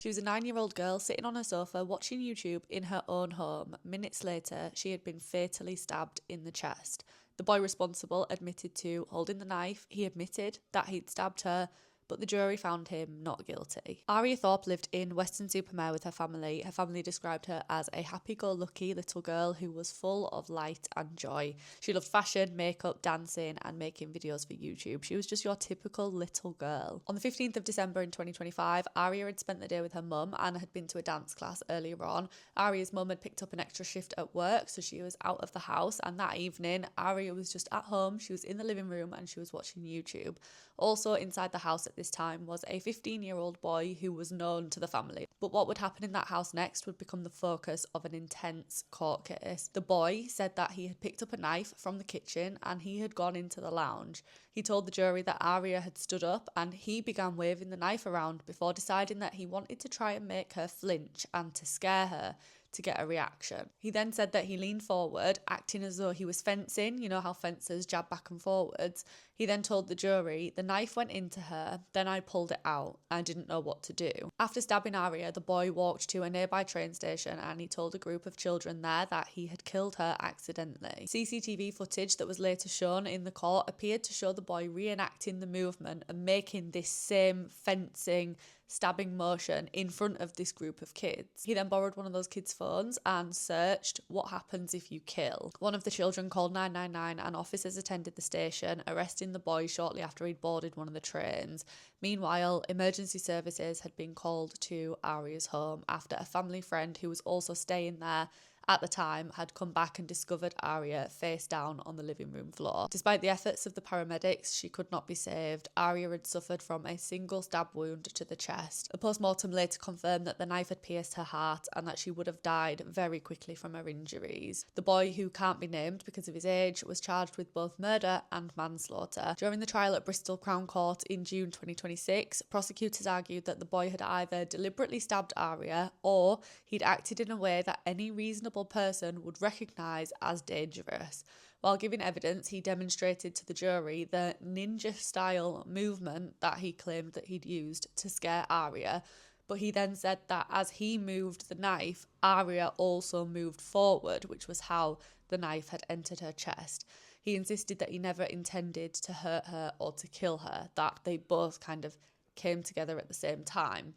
She was a 9-year-old girl sitting on her sofa watching YouTube in her own home. Minutes later, she had been fatally stabbed in the chest. The boy responsible admitted to holding the knife. He admitted that he'd stabbed her, but the jury found him not guilty. Aria Thorpe lived in Weston-super-Mare with her family. Her family described her as a happy-go-lucky little girl who was full of light and joy. She loved fashion, makeup, dancing, and making videos for YouTube. She was just your typical little girl. On the 15th of December in 2025, Aria had spent the day with her mum and had been to a dance class earlier on. Aria's mum had picked up an extra shift at work, so she was out of the house, and that evening, Aria was just at home. She was in the living room and she was watching YouTube. Also inside the house at this time was a 15-year-old boy who was known to the family. But what would happen in that house next would become the focus of an intense court case. The boy said that he had picked up a knife from the kitchen and he had gone into the lounge. He told the jury that Aria had stood up and he began waving the knife around before deciding that he wanted to try and make her flinch and to scare her to get a reaction. He then said that he leaned forward, acting as though he was fencing, you know how fencers jab back and forwards. He then told the jury, the knife went into her, then I pulled it out. I didn't know what to do. After stabbing Aria, the boy walked to a nearby train station and he told a group of children there that he had killed her accidentally. CCTV footage that was later shown in the court appeared to show the boy reenacting the movement and making this same fencing, stabbing motion in front of this group of kids. He then borrowed one of those kids' phones and searched what happens if you kill. One of the children called 999 and officers attended the station, arresting the boy shortly after he'd boarded one of the trains. Meanwhile, emergency services had been called to Aria's home after a family friend who was also staying there at the time had come back and discovered Aria face down on the living room floor. Despite the efforts of the paramedics, she could not be saved. Aria had suffered from a single stab wound to the chest. A post-mortem later confirmed that the knife had pierced her heart and that she would have died very quickly from her injuries. The boy, who can't be named because of his age, was charged with both murder and manslaughter. During the trial at Bristol Crown Court in June 2026, prosecutors argued that the boy had either deliberately stabbed Aria or he'd acted in a way that any reasonable person would recognise as dangerous. While giving evidence, he demonstrated to the jury the ninja-style movement that he claimed that he'd used to scare Aria, but he then said that as he moved the knife, Aria also moved forward, which was how the knife had entered her chest. He insisted that he never intended to hurt her or to kill her, that they both kind of came together at the same time,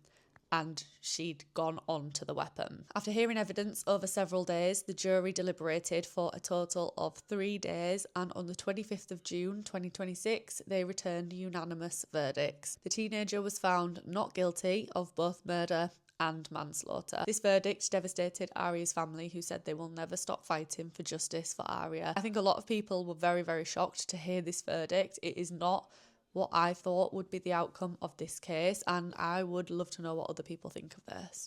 and she'd gone on to the weapon. After hearing evidence over several days, the jury deliberated for a total of 3 days, and on the 25th of June 2026, they returned unanimous verdicts. The teenager was found not guilty of both murder and manslaughter. This verdict devastated Aria's family, who said they will never stop fighting for justice for Aria. I think a lot of people were very, very shocked to hear this verdict. It is not what I thought would be the outcome of this case, and I would love to know what other people think of this.